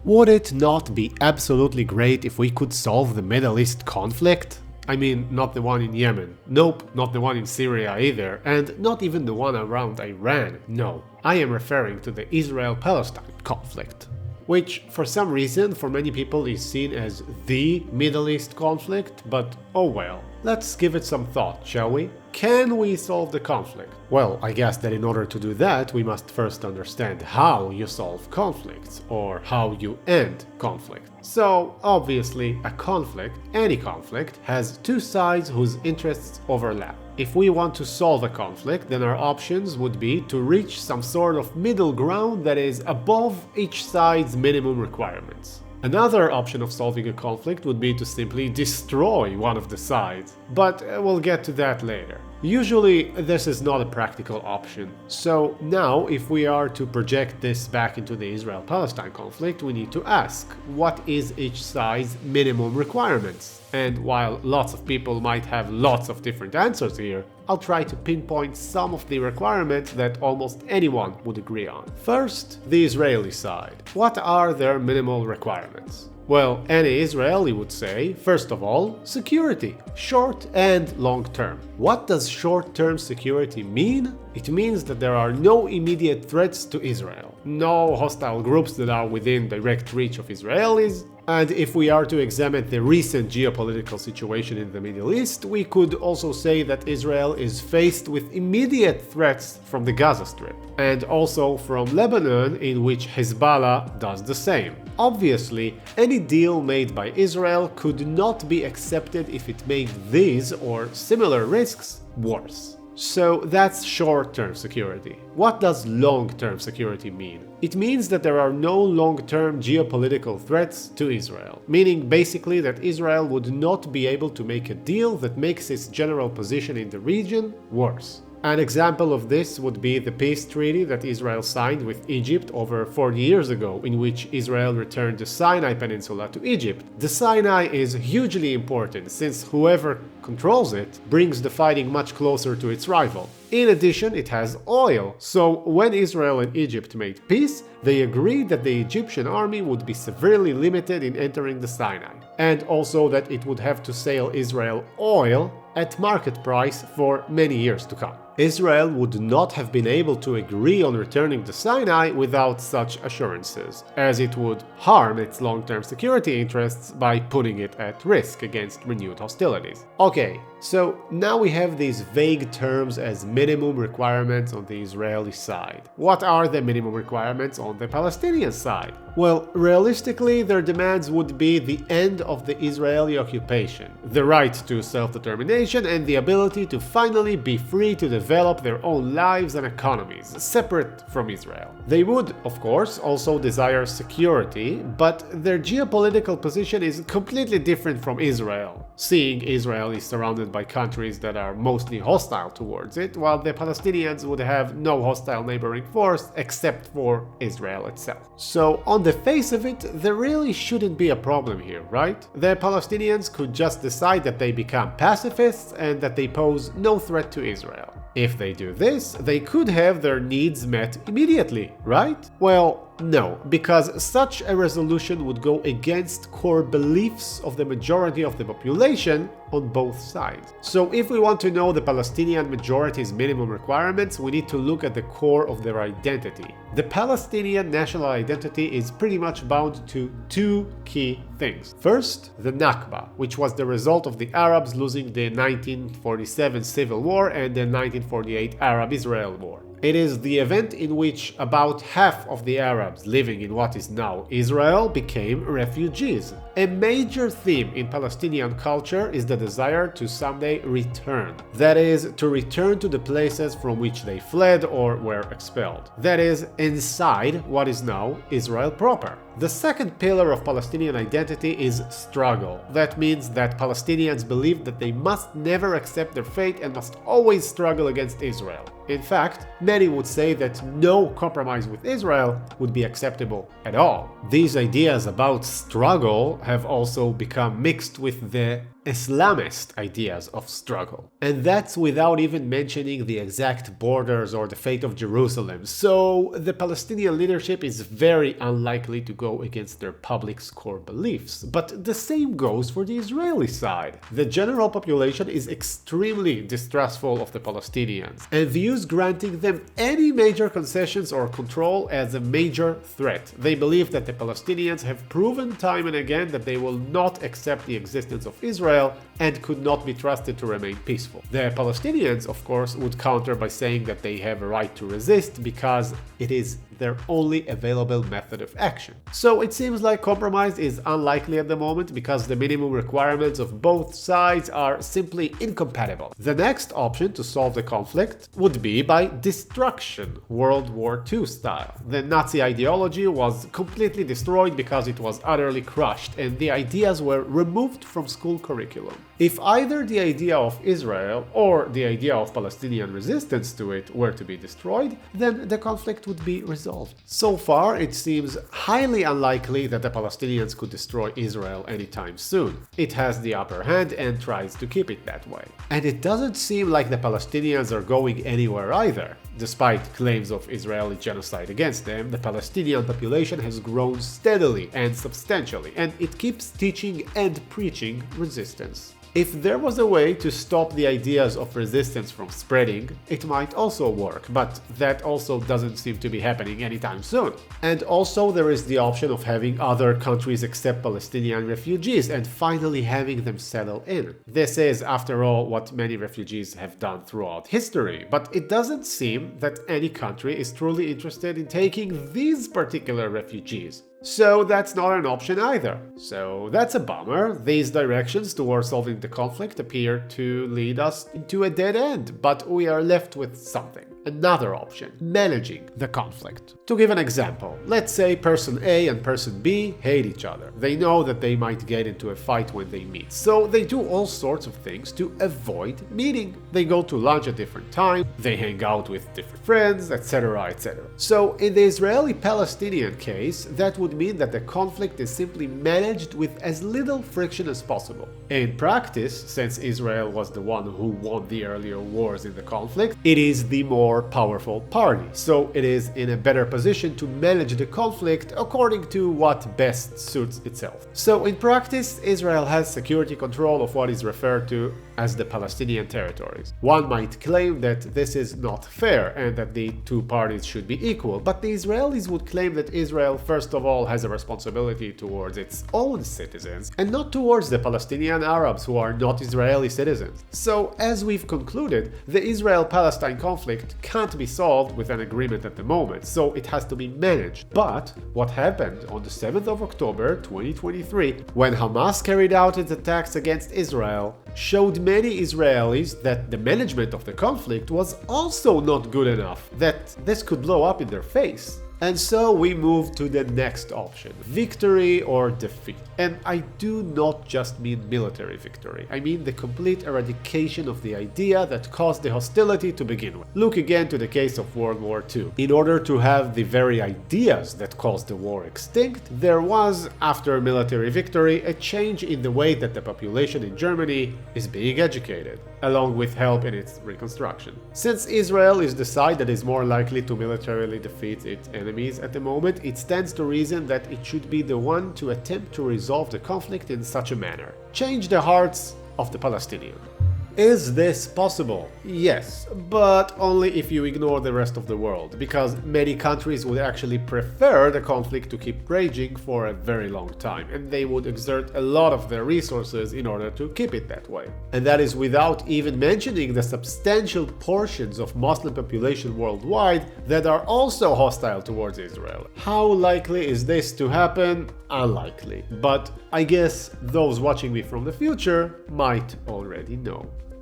Would it not be absolutely great if we could solve the Middle East conflict? I mean, not the one in Yemen. Nope, not the one in Syria either, and not even the one around Iran. No, I am referring to the Israel Palestine conflict, which for some reason for many people is seen as the Middle East conflict, but oh well. Let's give it some thought, shall we? Can we solve the conflict? Well, I guess that in order to do that, we must first understand how you solve conflicts, or how you end conflict. So, obviously, a conflict, any conflict, has two sides whose interests overlap. If we want to solve a conflict, then our options would be to reach some sort of middle ground that is above each side's minimum requirements. Another option of solving a conflict would be to simply destroy one of the sides, but we'll get to that later. Usually, this is not a practical option. So now, if we are to project this back into the Israel-Palestine conflict, we need to ask, what is each side's minimum requirements? And while lots of people might have lots of different answers here, I'll try to pinpoint some of the requirements that almost anyone would agree on. First, the Israeli side. What are their minimal requirements? Well, any Israeli would say, first of all, security, short and long term. What does short-term security mean? It means that there are no immediate threats to Israel, no hostile groups that are within direct reach of Israelis, and if we are to examine the recent geopolitical situation in the Middle East, we could also say that Israel is faced with immediate threats from the Gaza Strip, and also from Lebanon, in which Hezbollah does the same. Obviously, any deal made by Israel could not be accepted if it made these or similar risks worse. So that's short-term security. What does long-term security mean? It means that there are no long-term geopolitical threats to Israel, meaning basically that Israel would not be able to make a deal that makes its general position in the region worse. An example of this would be the peace treaty that Israel signed with Egypt over 40 years ago, in which Israel returned the Sinai Peninsula to Egypt. The Sinai is hugely important since whoever controls it brings the fighting much closer to its rival. In addition, it has oil, so when Israel and Egypt made peace, they agreed that the Egyptian army would be severely limited in entering the Sinai, and also that it would have to sell Israel oil at market price for many years to come. Israel would not have been able to agree on returning the Sinai without such assurances, as it would harm its long-term security interests by putting it at risk against renewed hostilities. Okay, so now we have these vague terms as minimum requirements on the Israeli side. What are the minimum requirements on the Palestinian side? Well, realistically, their demands would be the end of the Israeli occupation, the right to self-determination, and the ability to finally be free to develop their own lives and economies, separate from Israel. They would, of course, also desire security, but their geopolitical position is completely different from Israel, seeing Israel is surrounded by countries that are mostly hostile towards it, while the Palestinians would have no hostile neighboring force except for Israel itself. So, on the face of it, there really shouldn't be a problem here, right? The Palestinians could just decide that they become pacifists and that they pose no threat to Israel. If they do this, they could have their needs met immediately, right? Well, no, because such a resolution would go against core beliefs of the majority of the population on both sides. So if we want to know the Palestinian majority's minimum requirements, we need to look at the core of their identity. The Palestinian national identity is pretty much bound to two key things. First, the Nakba, which was the result of the Arabs losing the 1947 Civil War and the 1948 Arab-Israel War. It is the event in which about half of the Arabs living in what is now Israel became refugees. A major theme in Palestinian culture is the desire to someday return. That is, to return to the places from which they fled or were expelled. That is, inside what is now Israel proper. The second pillar of Palestinian identity is struggle. That means that Palestinians believe that they must never accept their fate and must always struggle against Israel. In fact, many would say that no compromise with Israel would be acceptable at all. These ideas about struggle have also become mixed with the Islamist ideas of struggle. And that's without even mentioning the exact borders or the fate of Jerusalem. So the Palestinian leadership is very unlikely to go against their public's core beliefs. But the same goes for the Israeli side. The general population is extremely distrustful of the Palestinians and views granting them any major concessions or control as a major threat. They believe that the Palestinians have proven time and again that they will not accept the existence of Israel and could not be trusted to remain peaceful. The Palestinians, of course, would counter by saying that they have a right to resist because it is their only available method of action. So it seems like compromise is unlikely at the moment because the minimum requirements of both sides are simply incompatible. The next option to solve the conflict would be by destruction, World War II style. The Nazi ideology was completely destroyed because it was utterly crushed and the ideas were removed from school curriculum. If either the idea of Israel or the idea of Palestinian resistance to it were to be destroyed, then the conflict would be resolved. So far, it seems highly unlikely that the Palestinians could destroy Israel anytime soon. It has the upper hand and tries to keep it that way. And it doesn't seem like the Palestinians are going anywhere either. Despite claims of Israeli genocide against them, the Palestinian population has grown steadily and substantially, and it keeps teaching and preaching resistance. If there was a way to stop the ideas of resistance from spreading, it might also work, but that also doesn't seem to be happening anytime soon. And also there is the option of having other countries accept Palestinian refugees and finally having them settle in. This is, after all, what many refugees have done throughout history, but it doesn't seem that any country is truly interested in taking these particular refugees. So that's not an option either. So that's a bummer. These directions towards solving the conflict appear to lead us into a dead end, but we are left with something. Another option, managing the conflict. To give an example, let's say person A and person B hate each other. They know that they might get into a fight when they meet, so they do all sorts of things to avoid meeting. They go to lunch at different times, they hang out with different friends, etc., etc. So in the Israeli-Palestinian case, that would mean that the conflict is simply managed with as little friction as possible. In practice, since Israel was the one who won the earlier wars in the conflict, it is the more powerful party, so it is in a better position to manage the conflict according to what best suits itself. So in practice, Israel has security control of what is referred to as the Palestinian territories. One might claim that this is not fair and that the two parties should be equal, but the Israelis would claim that Israel first of all has a responsibility towards its own citizens and not towards the Palestinian Arabs who are not Israeli citizens. So as we've concluded, the Israel-Palestine conflict can't be solved with an agreement at the moment, so it has to be managed. But what happened on the 7th of October 2023, when Hamas carried out its attacks against Israel, showed many Israelis that the management of the conflict was also not good enough, that this could blow up in their face. And so we move to the next option, victory or defeat. And I do not just mean military victory, I mean the complete eradication of the idea that caused the hostility to begin with. Look again to the case of World War II. In order to have the very ideas that caused the war extinct, there was, after military victory, a change in the way that the population in Germany is being educated, along with help in its reconstruction. Since Israel is the side that is more likely to militarily defeat its enemies at the moment, it stands to reason that it should be the one to attempt to resolve the conflict in such a manner. Change the hearts of the Palestinians. Is this possible? Yes, but only if you ignore the rest of the world, because many countries would actually prefer the conflict to keep raging for a very long time, and they would exert a lot of their resources in order to keep it that way. And that is without even mentioning the substantial portions of Muslim population worldwide that are also hostile towards Israel. How likely is this to happen? Unlikely. But I guess those watching me from the future might already know.